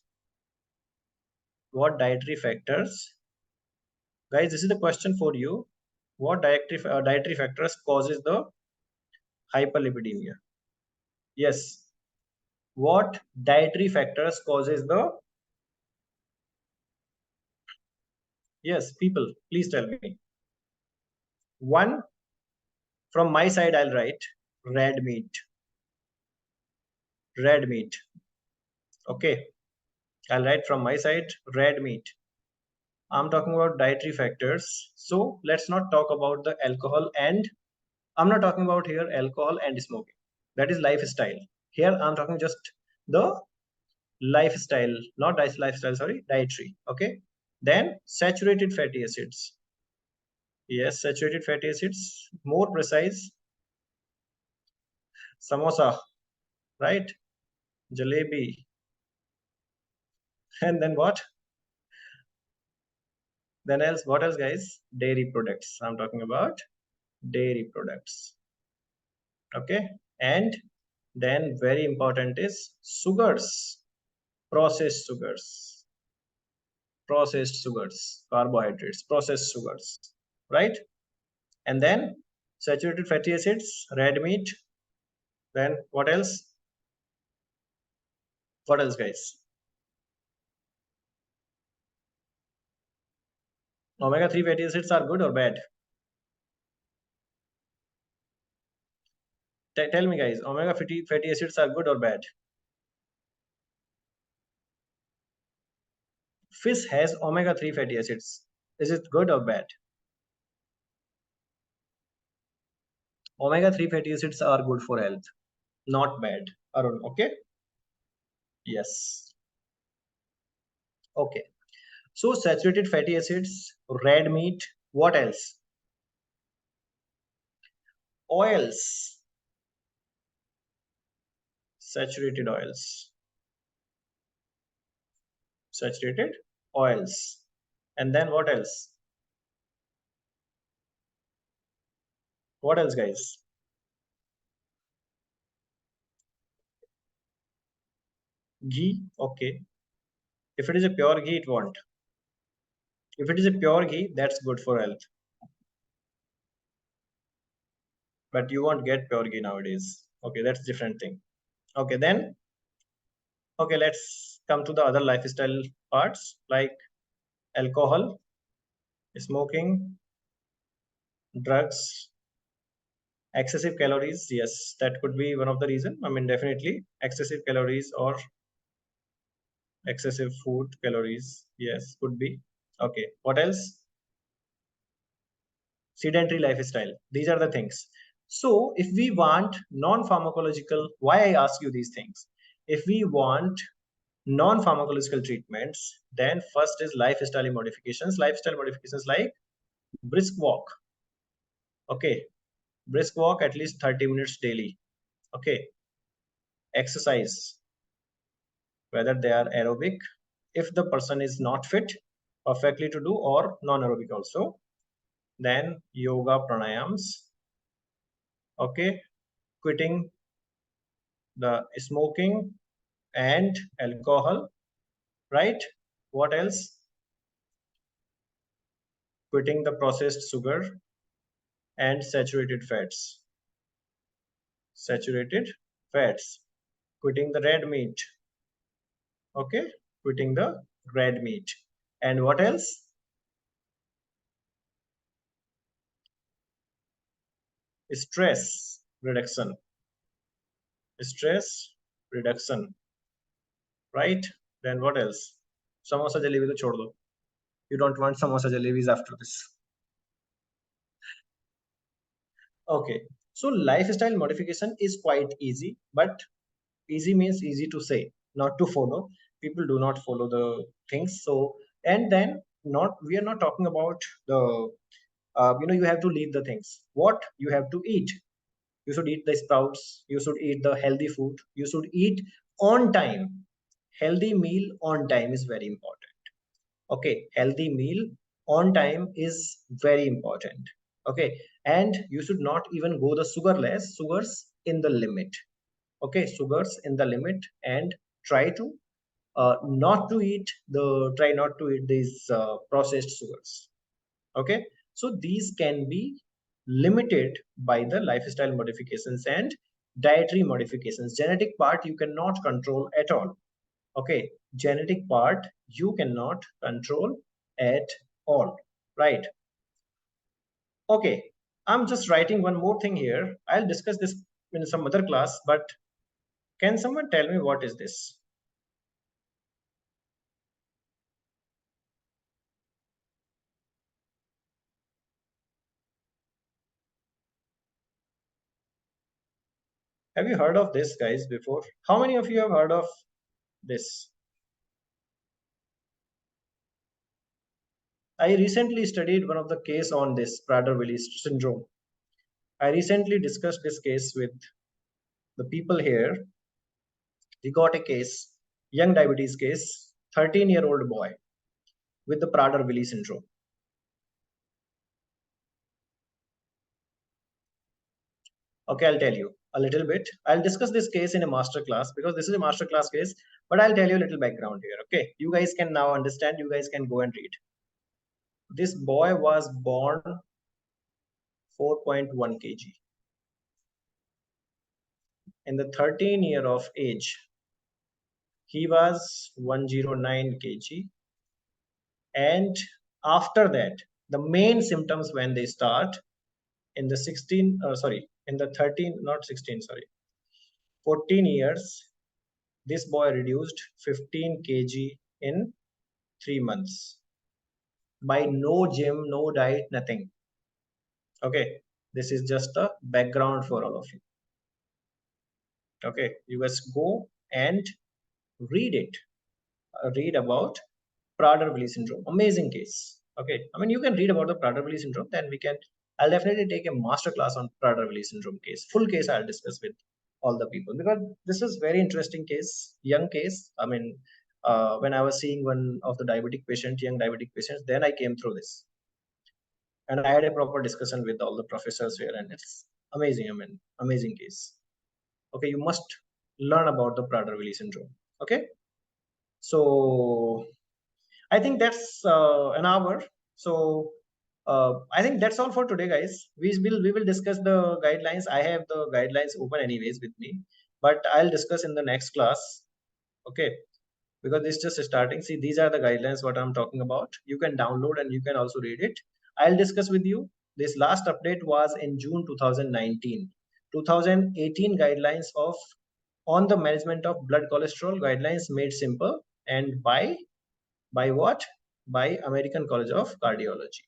Speaker 1: What dietary factors? Guys, this is the question for you. What dietary factors causes the hyperlipidemia? Yes. What dietary factors causes the? Yes, people, please tell me. One, from my side, I'll write red meat. Red meat. Okay. I'll write from my side red meat. I'm talking about dietary factors. So let's not talk about the alcohol, and I'm not talking about here alcohol and smoking. That is lifestyle. Here I'm talking just the lifestyle, not lifestyle, sorry, dietary. Okay. Then saturated fatty acids. Yes, saturated fatty acids. More precise, samosa, right? Jalebi. And then what? Then else, what else, guys? Dairy products. I'm talking about dairy products. Okay. And then very important is sugars, processed sugars, carbohydrates, processed sugars, right? And then saturated fatty acids, red meat. Then what else? What else, guys? Omega-3 fatty acids are good or bad? Tell me, guys, fatty acids are good or bad? Fish has omega-3 fatty acids. Is it good or bad? Omega-3 fatty acids are good for health, not bad. Arun, okay? Yes. Okay. So saturated fatty acids, red meat, what else? Oils, saturated oils, saturated oils. And then what else? What else, guys? Ghee, okay. If it is a pure ghee, it won't. If it is a pure ghee, that's good for health. But you won't get pure ghee nowadays. Okay, that's different thing. Okay, then, okay, let's come to the other lifestyle parts like alcohol, smoking, drugs, excessive calories. Yes, that could be one of the reason. I mean, definitely excessive calories or excessive food calories. Yes, could be. Okay, what else? Sedentary lifestyle. These are the things. So if we want non-pharmacological, why I ask you these things? If we want non-pharmacological treatments, then first is lifestyle modifications. Lifestyle modifications like brisk walk. Okay, brisk walk at least 30 minutes daily. Okay, exercise, whether they are aerobic, if the person is not fit perfectly to do, or non-aerobic also, then yoga pranayams. Okay, quitting the smoking and alcohol, right? What else? Quitting the processed sugar and saturated fats. Saturated fats. Quitting the red meat. Okay, quitting the red meat. And what else? Stress reduction. Stress reduction, right? Then what else? Samosa jalebi to chhod do. You don't want samosa jalebis after this. Okay, so lifestyle modification is quite easy, but easy means easy to say, not to follow. People do not follow the things. So, and then not, we are not talking about the, you have to leave the things. What you have to eat. You should eat the sprouts. You should eat the healthy food. You should eat on time. Healthy meal on time is very important. Okay, healthy meal on time is very important. Okay, and you should not even go the sugarless, sugars in the limit. Okay, sugars in the limit, and try to try not to eat these processed sugars. Okay, so these can be limited by the lifestyle modifications and dietary modifications. Genetic part you cannot control at all. Okay, genetic part you cannot control at all, right? Okay, I'm just writing one more thing here. I'll discuss this in some other class, but can someone tell me what is this? Have you heard of this, guys, before? How many of you have heard of this? I recently studied one of the case on this Prader-Willi syndrome. I recently discussed this case with the people here. We got a case, young diabetes case, 13-year-old boy with the Prader-Willi syndrome. Okay, I'll tell you a little bit. I'll discuss this case in a master class because this is a master class case, but I'll tell you a little background here. Okay, you guys can now understand, you guys can go and read. This boy was born 4.1 kg. In the 13 year of age, he was 109 kg. And after that, the main symptoms when they start in the 16, in the 13, not 16, 14 years, this boy reduced 15 kg in 3 months by no gym, no diet, nothing. Okay, this is just the background for all of you. Okay, you guys go and read it. Read about Prader-Willi syndrome. Amazing case. Okay, I mean you can read about the Prader-Willi syndrome. Then we can. I'll definitely take a master class on Prader-Willi syndrome case. Full case I'll discuss with all the people because this is very interesting case, young case. I mean, when I was seeing one of the young diabetic patients, then I came through this, and I had a proper discussion with all the professors here, and it's amazing. I mean, amazing case. Okay, you must learn about the Prader-Willi syndrome. Okay, so I think that's an hour. So I think that's all for today, guys. We will discuss the guidelines. I have the guidelines open anyways with me, but I'll discuss in the next class. Okay, because it's just starting. See, these are the guidelines what I'm talking about. You can download and you can also read it. I'll discuss with you. This last update was in June 2019. 2018 guidelines of on the management of blood cholesterol, guidelines made simple, and by what? By American College of Cardiology.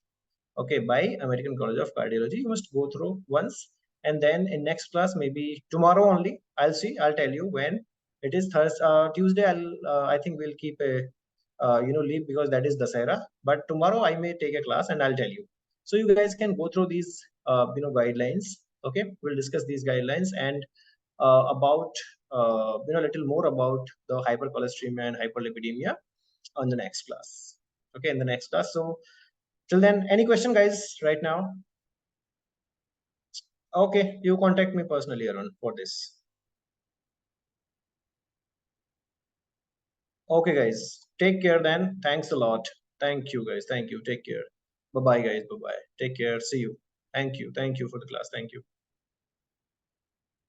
Speaker 1: Okay, by American College of Cardiology. You must go through once, and then in next class, maybe tomorrow only, I'll tell you when. It is Thursday, Tuesday. I think we'll keep a leave because that is Dasera. But tomorrow I may take a class and I'll tell you. So you guys can go through these guidelines. Okay, we'll discuss these guidelines and about little more about the hypercholesteremia and hyperlipidemia on the next class. Okay, in the next class. So till then, any question, guys, right now? Okay, you contact me personally, Arun, for this. Okay, guys, take care then. Thanks a lot. Thank you, guys. Thank you. Take care. Bye bye, guys. Bye bye. Take care. See you. Thank you. Thank you for the class. Thank you.